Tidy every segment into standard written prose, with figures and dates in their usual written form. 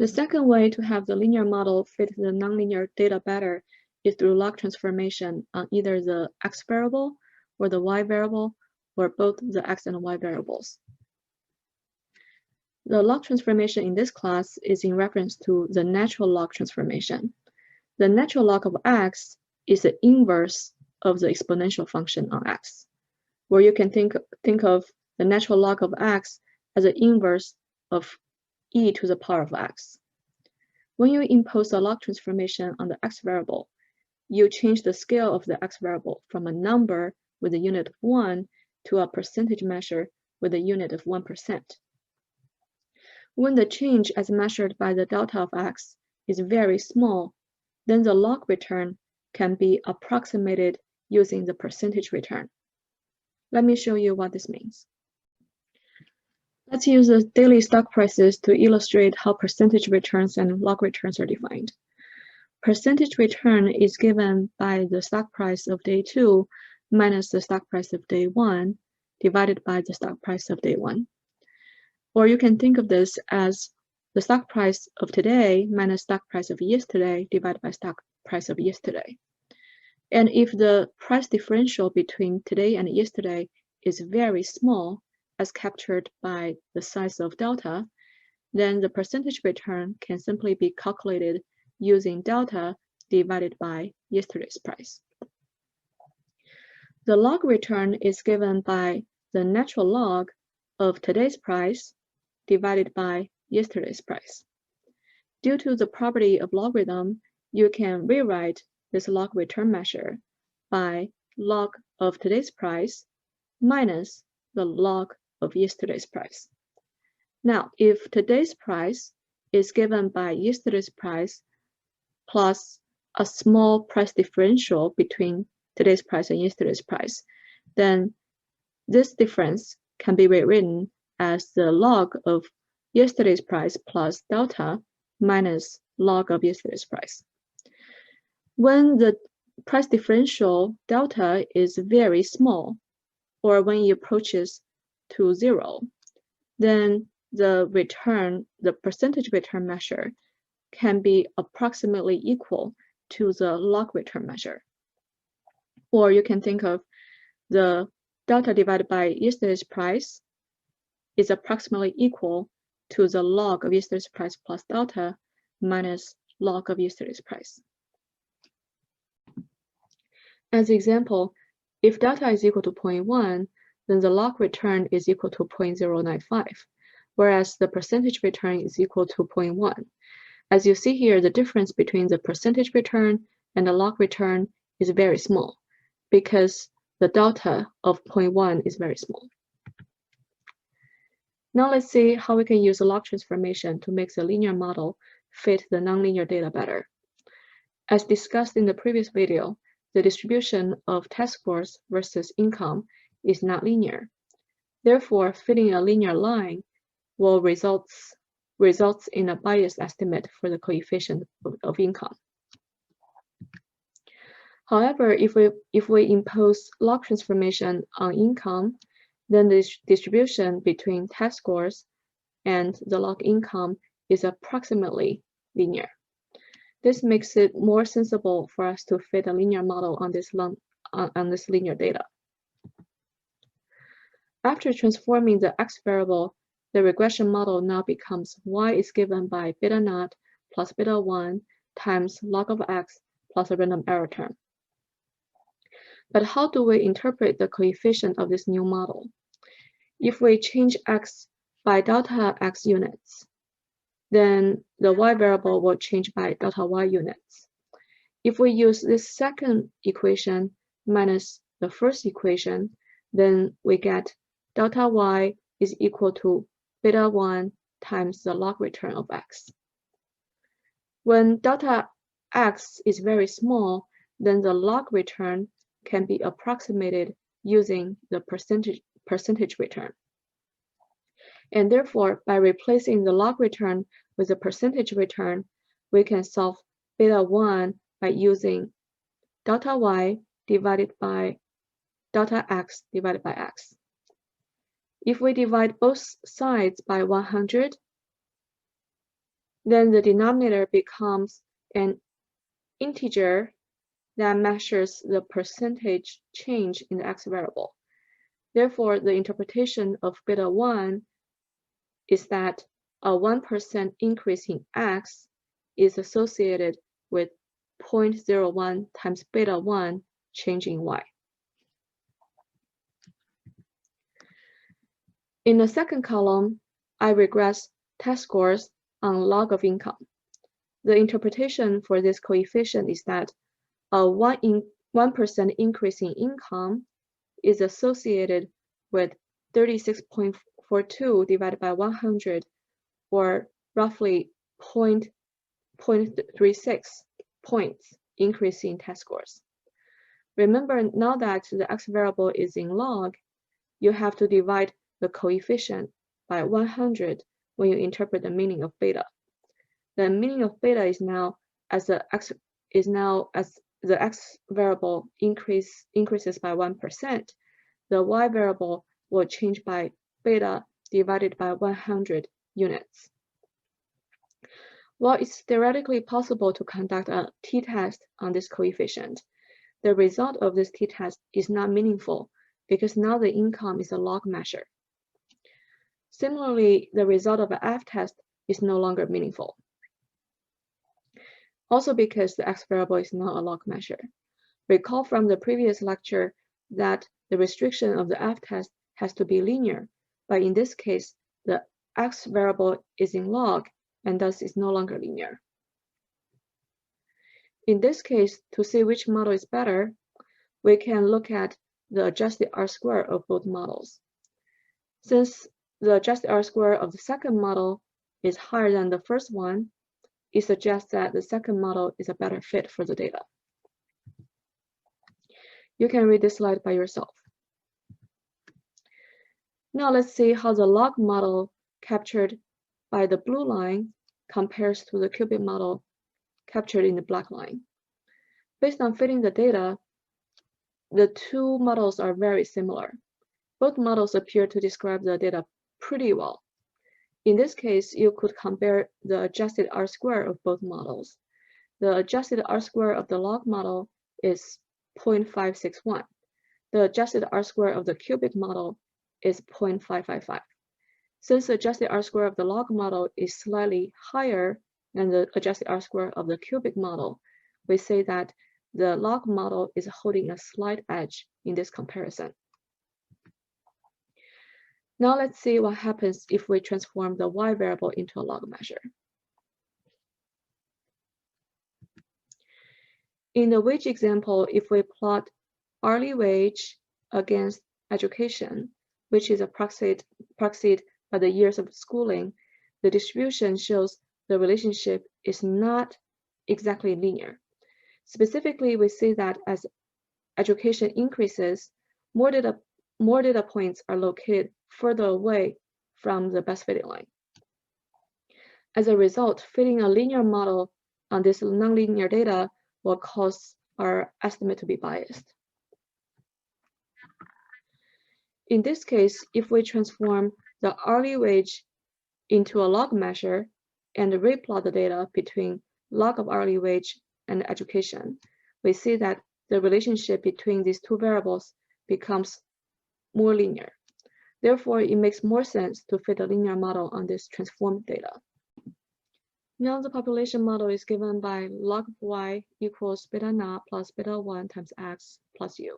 The second way to have the linear model fit the nonlinear data better is through log transformation on either the x variable or the y variable or both the x and y variables. The log transformation in this class is in reference to the natural log transformation. The natural log of x is the inverse of the exponential function on x, where you can think of the natural log of x as the inverse of e to the power of x. When you impose a log transformation on the x variable, you change the scale of the x variable from a number with a unit of 1 to a percentage measure with a unit of 1%. When the change as measured by the delta of x is very small, then the log return can be approximated using the percentage return. Let me show you what this means. Let's use the daily stock prices to illustrate how percentage returns and log returns are defined. Percentage return is given by the stock price of day 2 minus the stock price of day 1 divided by the stock price of day 1. Or you can think of this as the stock price of today minus stock price of yesterday divided by stock price of yesterday. And if the price differential between today and yesterday is very small, as captured by the size of delta, then the percentage return can simply be calculated using delta divided by yesterday's price. The log return is given by the natural log of today's price divided by yesterday's price. Due to the property of logarithm, you can rewrite this log return measure by log of today's price minus the log of yesterday's price. Now, if today's price is given by yesterday's price plus a small price differential between today's price and yesterday's price, then this difference can be rewritten as the log of yesterday's price plus delta minus log of yesterday's price. When the price differential delta is very small, or when it approaches to 0, then the percentage return measure can be approximately equal to the log return measure. Or you can think of the delta divided by yesterday's price is approximately equal to the log of yesterday's price plus delta minus log of yesterday's price. As an example, if delta is equal to 0.1, then the log return is equal to 0.095, whereas the percentage return is equal to 0.1. As you see here, the difference between the percentage return and the log return is very small because the delta of 0.1 is very small. Now let's see how we can use a log transformation to make the linear model fit the nonlinear data better. As discussed in the previous video, the distribution of test scores versus income is not linear. Therefore, fitting a linear line will results in a biased estimate for the coefficient of income. However, if we impose log transformation on income, then the distribution between test scores and the log income is approximately linear. This makes it more sensible for us to fit a linear model on this linear data. After transforming the x variable, the regression model now becomes y is given by beta naught plus beta 1 times log of x plus a random error term. But how do we interpret the coefficient of this new model? If we change x by delta x units, then the y variable will change by delta y units. If we use this second equation minus the first equation, then we get delta y is equal to beta 1 times the log return of x. When delta x is very small, then the log return can be approximated using the percentage return. And therefore, by replacing the log return with the percentage return, we can solve beta 1 by using delta y divided by delta x divided by x. If we divide both sides by 100, then the denominator becomes an integer that measures the percentage change in the x variable. Therefore, the interpretation of beta 1 is that a 1% increase in x is associated with 0.01 times beta 1 change in y. In the second column, I regress test scores on log of income. The interpretation for this coefficient is that a 1% increase in income is associated with 36.42 divided by 100, or roughly 0.36 points increase in test scores. Remember, now that the x variable is in log, you have to divide the coefficient by 100 when you interpret the meaning of beta. The meaning of beta is now as the x variable increases by 1%, the y variable will change by beta divided by 100 units. While it's theoretically possible to conduct a t-test on this coefficient, the result of this t-test is not meaningful because now the income is a log measure. Similarly, the result of an f-test is no longer meaningful. Also because the x variable is not a log measure. Recall from the previous lecture that the restriction of the f-test has to be linear, but in this case, the x variable is in log and thus is no longer linear. In this case, to see which model is better, we can look at the adjusted R-square of both models. Since the adjusted R-square of the second model is higher than the first one, it suggests that the second model is a better fit for the data. You can read this slide by yourself. Now let's see how the log model captured by the blue line compares to the cubic model captured in the black line. Based on fitting the data, the two models are very similar. Both models appear to describe the data pretty well. In this case, you could compare the adjusted R-square of both models. The adjusted R-square of the log model is 0.561. The adjusted R-square of the cubic model is 0.555. Since the adjusted R-square of the log model is slightly higher than the adjusted R-square of the cubic model, we say that the log model is holding a slight edge in this comparison. Now let's see what happens if we transform the y variable into a log measure. In the wage example, if we plot hourly wage against education, which is proxied by the years of schooling, the distribution shows the relationship is not exactly linear. Specifically, we see that as education increases, more data points are located further away from the best fitting line. As a result, fitting a linear model on this nonlinear data will cause our estimate to be biased. In this case, if we transform the hourly wage into a log measure and replot the data between log of hourly wage and education, we see that the relationship between these two variables becomes more linear. Therefore, it makes more sense to fit a linear model on this transformed data. Now the population model is given by log of y equals beta naught plus beta 1 times x plus u.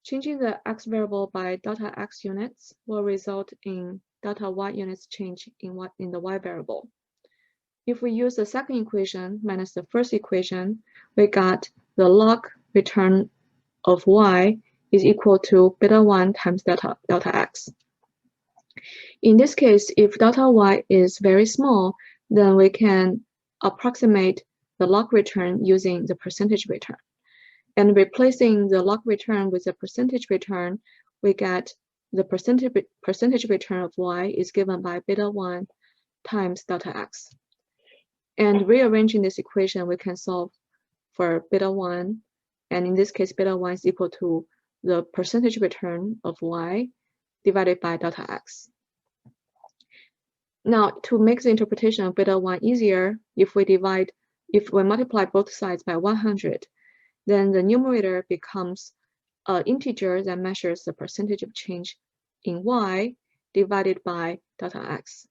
Changing the x variable by delta x units will result in delta y units change in the y variable. If we use the second equation minus the first equation, we got the log return of y is equal to beta 1 times delta x. In this case, if delta y is very small, then we can approximate the log return using the percentage return. And replacing the log return with the percentage return, we get the percentage return of y is given by beta 1 times delta x. And rearranging this equation, we can solve for beta 1. And in this case, beta 1 is equal to the percentage return of y divided by delta x. Now, to make the interpretation of beta 1 easier, if we multiply both sides by 100, then the numerator becomes an integer that measures the percentage of change in y divided by delta x.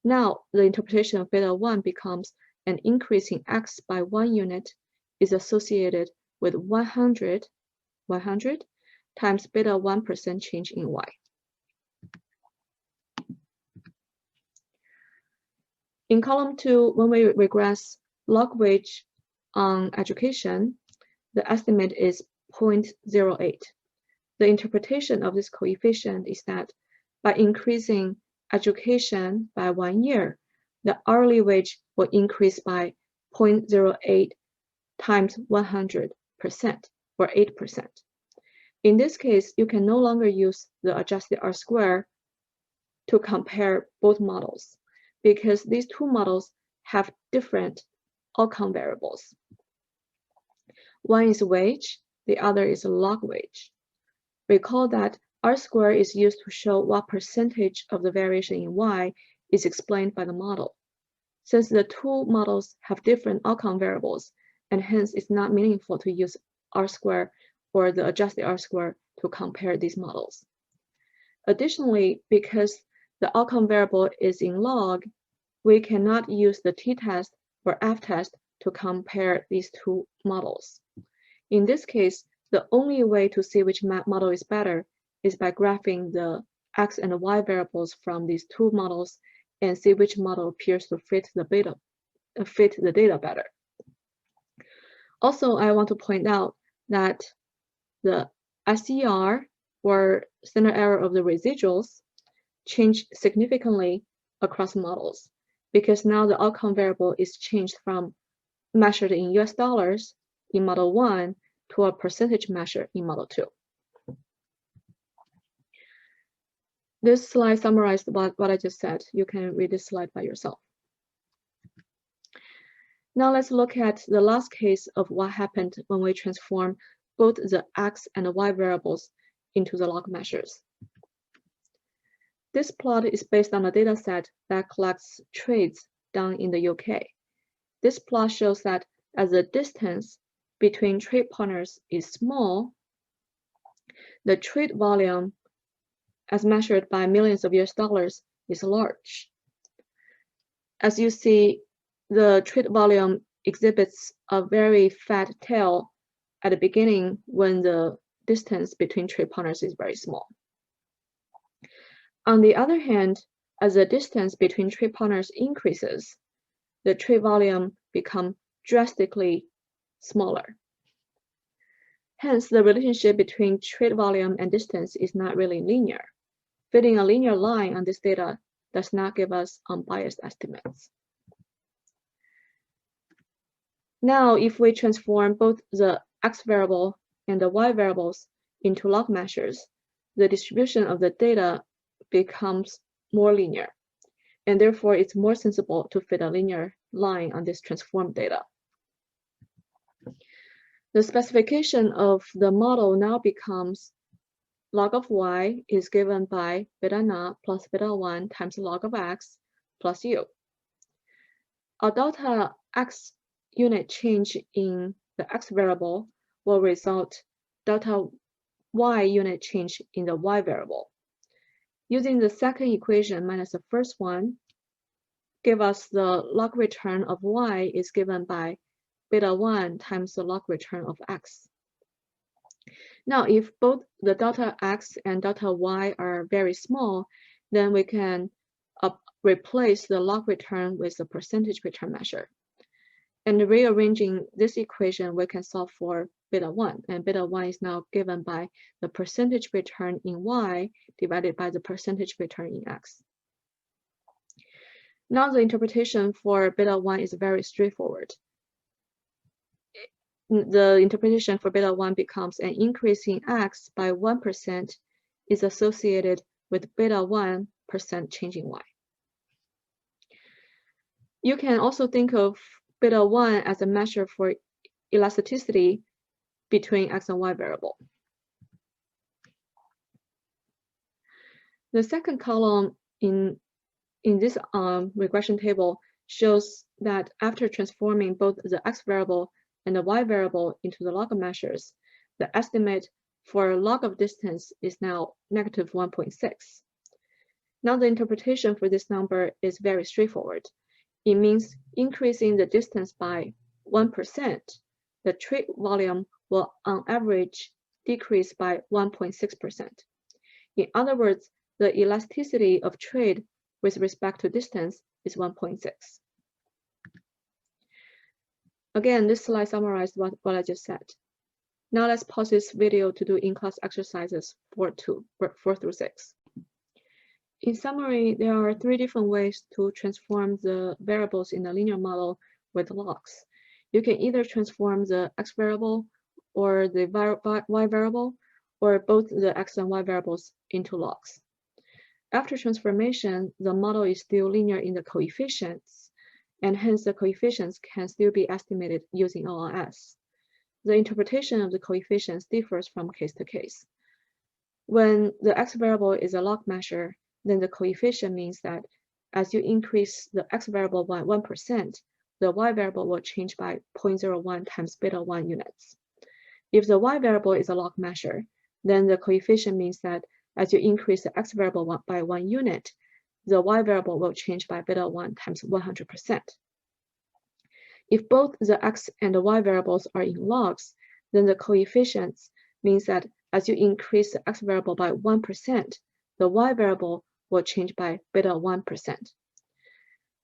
Now, the interpretation of beta 1 becomes an increase in x by 1 unit is associated with 100 times beta 1% change in y. In column 2, when we regress log wage on education, the estimate is 0.08. The interpretation of this coefficient is that by increasing education by 1 year, the hourly wage will increase by 0.08 times 100% or 8%. In this case, you can no longer use the adjusted R-square to compare both models because these two models have different outcome variables. One is wage, the other is log wage. Recall that R-square is used to show what percentage of the variation in y is explained by the model. Since the two models have different outcome variables, and hence it's not meaningful to use R-square or the adjusted R-square to compare these models. Additionally, because the outcome variable is in log, we cannot use the t-test or f-test to compare these two models. In this case, the only way to see which model is better is by graphing the x and y variables from these two models and see which model appears to fit the data better. Also, I want to point out that the SER, or standard error of the residuals, change significantly across models because now the outcome variable is changed from measured in US dollars in model 1 to a percentage measure in model 2. This slide summarized what I just said. You can read this slide by yourself. Now let's look at the last case of what happened when we transform both the x and the y variables into the log measures. This plot is based on a data set that collects trades done in the UK. This plot shows that as the distance between trade partners is small, the trade volume as measured by millions of US dollars is large. As you see, the trade volume exhibits a very fat tail at the beginning when the distance between trade partners is very small. On the other hand, as the distance between trade partners increases, the trade volume becomes drastically smaller. Hence, the relationship between trade volume and distance is not really linear. Fitting a linear line on this data does not give us unbiased estimates. Now, if we transform both the x variable and the y variables into log measures, the distribution of the data becomes more linear, and therefore it's more sensible to fit a linear line on this transformed data. The specification of the model now becomes log of y is given by beta naught plus beta 1 times log of x plus u. A delta x unit change in the x variable will result delta y unit change in the y variable. Using the second equation minus the first one, give us the log return of y is given by beta 1 times the log return of x. Now, if both the delta x and delta y are very small, then we can replace the log return with the percentage return measure. And rearranging this equation, we can solve for beta 1, and beta 1 is now given by the percentage return in y divided by the percentage return in x. Now the interpretation for beta 1 is very straightforward. The interpretation for beta 1 becomes an increase in x by 1% is associated with beta 1% change in y. You can also think of beta 1 as a measure for elasticity between x and y variable. The second column in in this regression table shows that after transforming both the x variable and the y variable into the log measures, the estimate for log of distance is now negative 1.6. Now the interpretation for this number is very straightforward. It means increasing the distance by 1%, the trade volume will on average decrease by 1.6%. In other words, the elasticity of trade with respect to distance is 1.6. Again, this slide summarized what I just said. Now let's pause this video to do in-class exercises 4 through 6. In summary, there are 3 different ways to transform the variables in a linear model with logs. You can either transform the x variable or the y variable, or both the x and y variables into logs. After transformation, the model is still linear in the coefficients, and hence the coefficients can still be estimated using OLS. The interpretation of the coefficients differs from case to case. When the x variable is a log measure, then the coefficient means that as you increase the x variable by 1%, the y variable will change by 0.01 times beta 1 units. If the y variable is a log measure, then the coefficient means that as you increase the x variable by 1 unit, the y variable will change by beta 1 times 100%. If both the x and the y variables are in logs, then the coefficients means that as you increase the x variable by 1%, the y variable will change by beta 1%.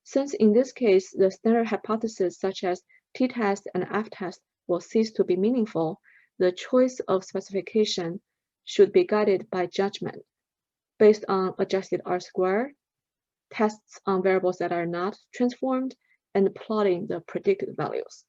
Since in this case, the standard hypotheses such as t-test and f-test will cease to be meaningful, the choice of specification should be guided by judgment based on adjusted R-squared, tests on variables that are not transformed, and plotting the predicted values.